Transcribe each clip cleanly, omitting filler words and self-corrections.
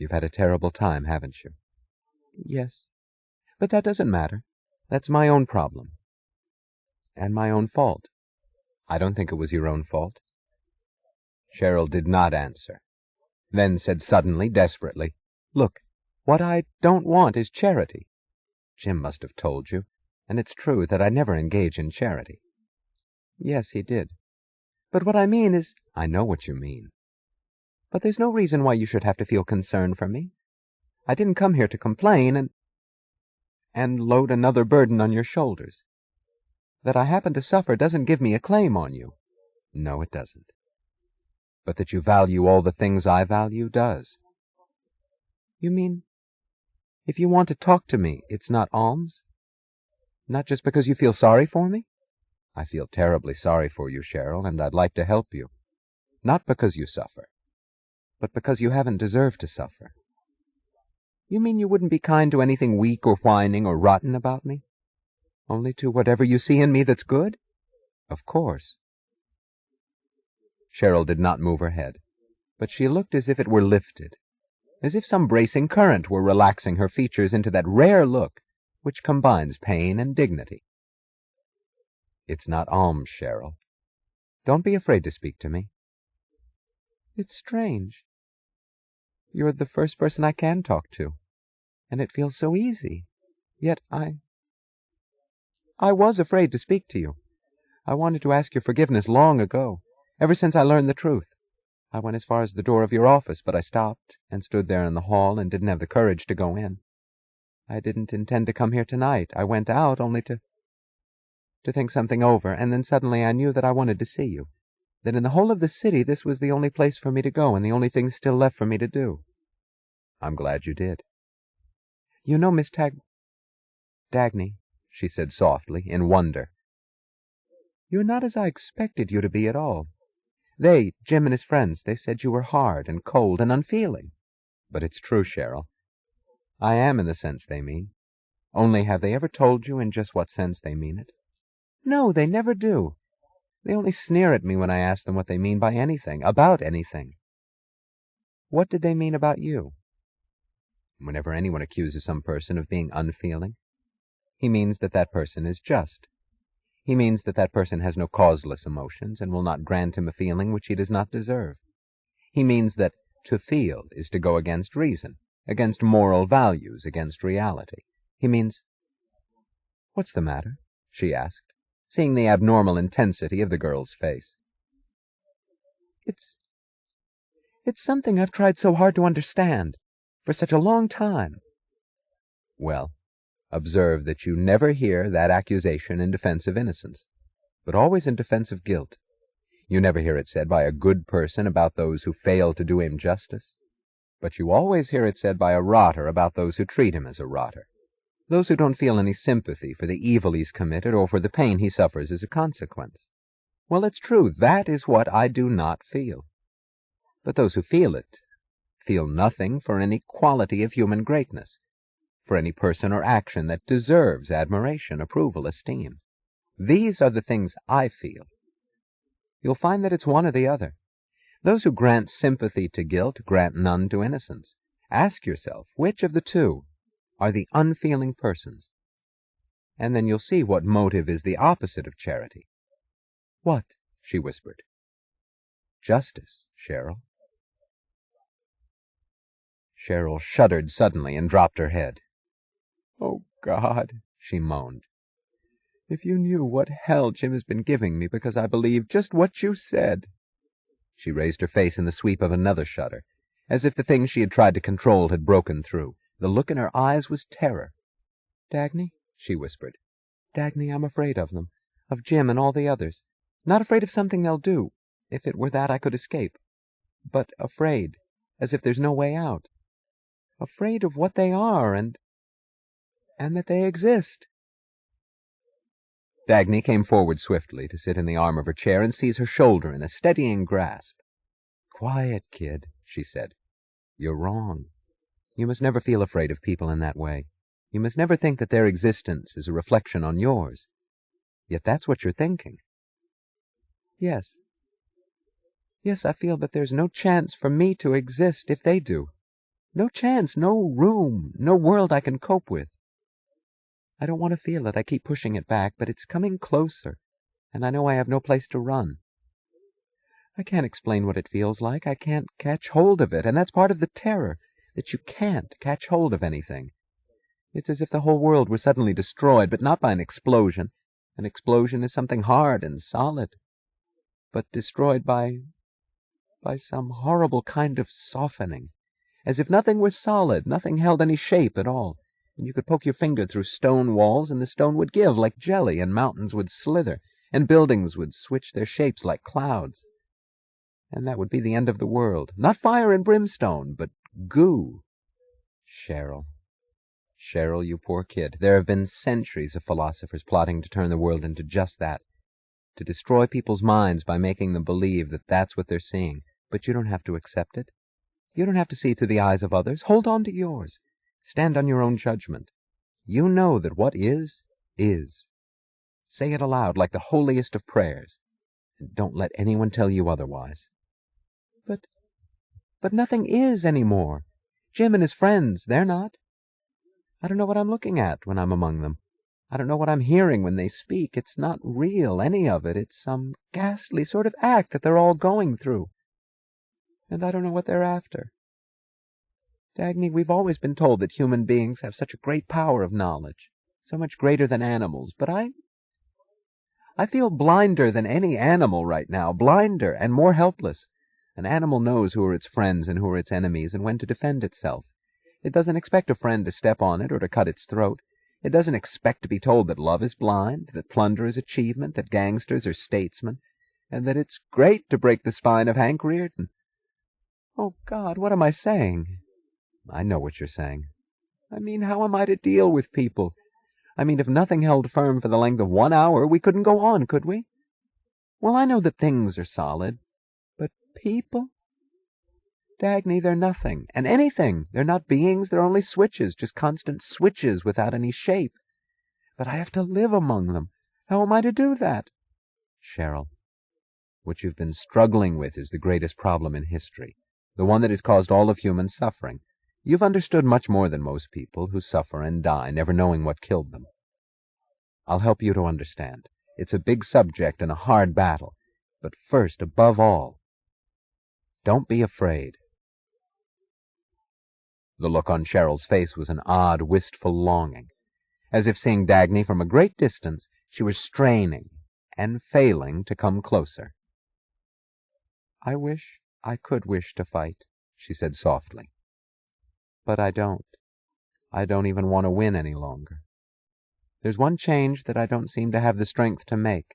You've had a terrible time, haven't you? Yes. But that doesn't matter. That's my own problem. And my own fault. I don't think it was your own fault. Cheryl did not answer, then said suddenly, desperately, Look, what I don't want is charity. Jim must have told you, and it's true that I never engage in charity. Yes, he did. But what I mean is— I know what you mean. But there's no reason why you should have to feel concern for me. I didn't come here to complain and load another burden on your shoulders. That I happen to suffer doesn't give me a claim on you. No, it doesn't. But that you value all the things I value does. You mean, if you want to talk to me, it's not alms? Not just because you feel sorry for me? I feel terribly sorry for you, Cheryl, and I'd like to help you. Not because you suffer, but because you haven't deserved to suffer. You mean you wouldn't be kind to anything weak or whining or rotten about me? Only to whatever you see in me that's good? Of course. Cheryl did not move her head, but she looked as if it were lifted, as if some bracing current were relaxing her features into that rare look which combines pain and dignity. It's not alms, Cheryl. Don't be afraid to speak to me. It's strange. You're the first person I can talk to, and it feels so easy. Yet I was afraid to speak to you. I wanted to ask your forgiveness long ago, ever since I learned the truth. I went as far as the door of your office, but I stopped and stood there in the hall and didn't have the courage to go in. I didn't intend to come here tonight. I went out only to think something over, and then suddenly I knew that I wanted to see you, that in the whole of the city this was the only place for me to go and the only thing still left for me to do. I'm glad you did. You know, Miss Dagny, she said softly, in wonder. You're not as I expected you to be at all. Jim and his friends, they said you were hard and cold and unfeeling. But it's true, Cheryl. I am in the sense they mean. Only have they ever told you in just what sense they mean it? No, they never do. They only sneer at me when I ask them what they mean by anything, about anything. What did they mean about you? Whenever anyone accuses some person of being unfeeling, he means that that person is just. He means that that person has no causeless emotions and will not grant him a feeling which he does not deserve. He means that to feel is to go against reason, against moral values, against reality. He means— What's the matter? She asked, seeing the abnormal intensity of the girl's face. It's something I've tried so hard to understand, for such a long time. Well, observe that you never hear that accusation in defense of innocence, but always in defense of guilt. You never hear it said by a good person about those who fail to do him justice, but you always hear it said by a rotter about those who treat him as a rotter, those who don't feel any sympathy for the evil he's committed or for the pain he suffers as a consequence. Well, it's true, that is what I do not feel. But those who feel it feel nothing for any quality of human greatness, for any person or action that deserves admiration, approval, esteem. These are the things I feel. You'll find that it's one or the other. Those who grant sympathy to guilt grant none to innocence. Ask yourself, which of the two are the unfeeling persons? And then you'll see what motive is the opposite of charity. What? She whispered. Justice, Cheryl. Cheryl shuddered suddenly and dropped her head. Oh, God, she moaned. If you knew what hell Jim has been giving me because I believe just what you said. She raised her face in the sweep of another shudder, as if the thing she had tried to control had broken through. The look in her eyes was terror. Dagny, she whispered. Dagny, I'm afraid of them, of Jim and all the others. Not afraid of something they'll do. If it were that, I could escape. But afraid, as if there's no way out. Afraid of what they are and that they exist. Dagny came forward swiftly to sit in the arm of her chair and seize her shoulder in a steadying grasp. Quiet, kid, she said. You're wrong. You must never feel afraid of people in that way. You must never think that their existence is a reflection on yours. Yet that's what you're thinking. Yes. Yes, I feel that there's no chance for me to exist if they do. No chance, no room, no world I can cope with. I don't want to feel it. I keep pushing it back, but it's coming closer, and I know I have no place to run. I can't explain what it feels like. I can't catch hold of it, and that's part of the terror, that you can't catch hold of anything. It's as if the whole world were suddenly destroyed, but not by an explosion. An explosion is something hard and solid, but destroyed by some horrible kind of softening, as if nothing were solid, nothing held any shape at all, and you could poke your finger through stone walls, and the stone would give like jelly, and mountains would slither, and buildings would switch their shapes like clouds. And that would be the end of the world. Not fire and brimstone, but goo. Cheryl, you poor kid. There have been centuries of philosophers plotting to turn the world into just that, to destroy people's minds by making them believe that that's what they're seeing. But you don't have to accept it. You don't have to see through the eyes of others. Hold on to yours. Stand on your own judgment. You know that what is, is. Say it aloud like the holiest of prayers, and don't let anyone tell you otherwise. But nothing is any more. Jim and his friends, they're not. I don't know what I'm looking at when I'm among them. I don't know what I'm hearing when they speak. It's not real, any of it. It's some ghastly sort of act that they're all going through. And I don't know what they're after. Dagny, we've always been told that human beings have such a great power of knowledge, so much greater than animals, but I feel blinder than any animal right now, blinder and more helpless. An animal knows who are its friends and who are its enemies, and when to defend itself. It doesn't expect a friend to step on it or to cut its throat. It doesn't expect to be told that love is blind, that plunder is achievement, that gangsters are statesmen, and that it's great to break the spine of Hank Rearden. Oh, God, what am I saying? I know what you're saying. I mean, how am I to deal with people? I mean, if nothing held firm for the length of 1 hour, we couldn't go on, could we? Well, I know that things are solid, but people? Dagny, they're nothing, and anything. They're not beings, they're only switches, just constant switches without any shape. But I have to live among them. How am I to do that? Cheryl, what you've been struggling with is the greatest problem in history, the one that has caused all of human suffering. You've understood much more than most people who suffer and die, never knowing what killed them. I'll help you to understand. It's a big subject and a hard battle. But first, above all, don't be afraid. The look on Cheryl's face was an odd, wistful longing. As if seeing Dagny from a great distance, she was straining and failing to come closer. I wish I could wish to fight, she said softly. But I don't. I don't even want to win any longer. There's one change that I don't seem to have the strength to make.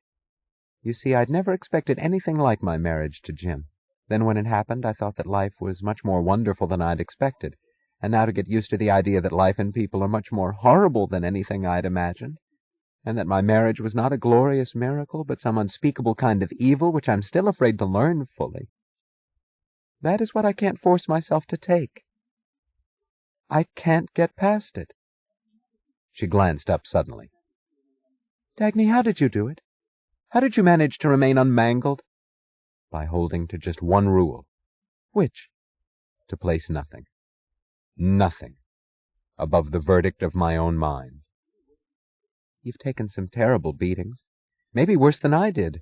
You see, I'd never expected anything like my marriage to Jim. Then when it happened, I thought that life was much more wonderful than I'd expected. And now to get used to the idea that life and people are much more horrible than anything I'd imagined, and that my marriage was not a glorious miracle, but some unspeakable kind of evil which I'm still afraid to learn fully. That is what I can't force myself to take. I can't get past it. She glanced up suddenly. Dagny, how did you do it? How did you manage to remain unmangled? By holding to just one rule. Which? To place nothing. Nothing above the verdict of my own mind. You've taken some terrible beatings. Maybe worse than I did.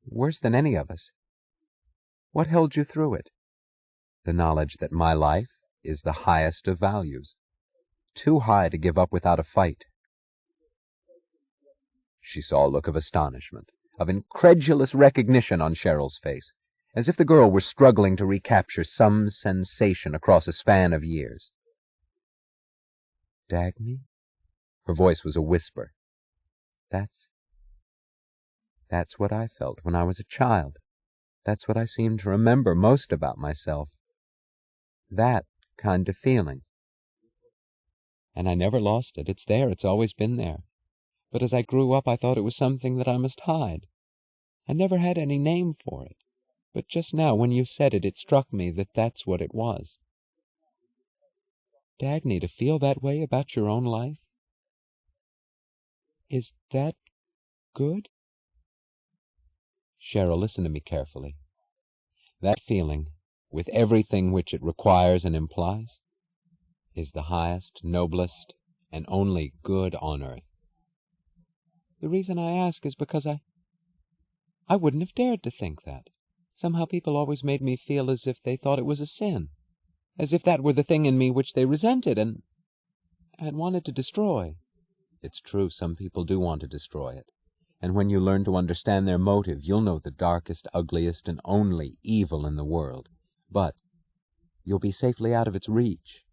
Worse than any of us. What held you through it? The knowledge that my life is the highest of values. Too high to give up without a fight. She saw a look of astonishment, of incredulous recognition on Cheryl's face, as if the girl were struggling to recapture some sensation across a span of years. Dagny? Her voice was a whisper. That's what I felt when I was a child. That's what I seem to remember most about myself. That kind of feeling. And I never lost it. It's there. It's always been there. But as I grew up, I thought it was something that I must hide. I never had any name for it. But just now, when you said it, it struck me that that's what it was. Dagny, to feel that way about your own life? Is that good? Cheryl, listen to me carefully. That feeling, with everything which it requires and implies, is the highest, noblest, and only good on earth. The reason I ask is because I wouldn't have dared to think that. Somehow people always made me feel as if they thought it was a sin, as if that were the thing in me which they resented and had wanted to destroy. It's true, some people do want to destroy it, and when you learn to understand their motive, you'll know the darkest, ugliest, and only evil in the world. But you'll be safely out of its reach.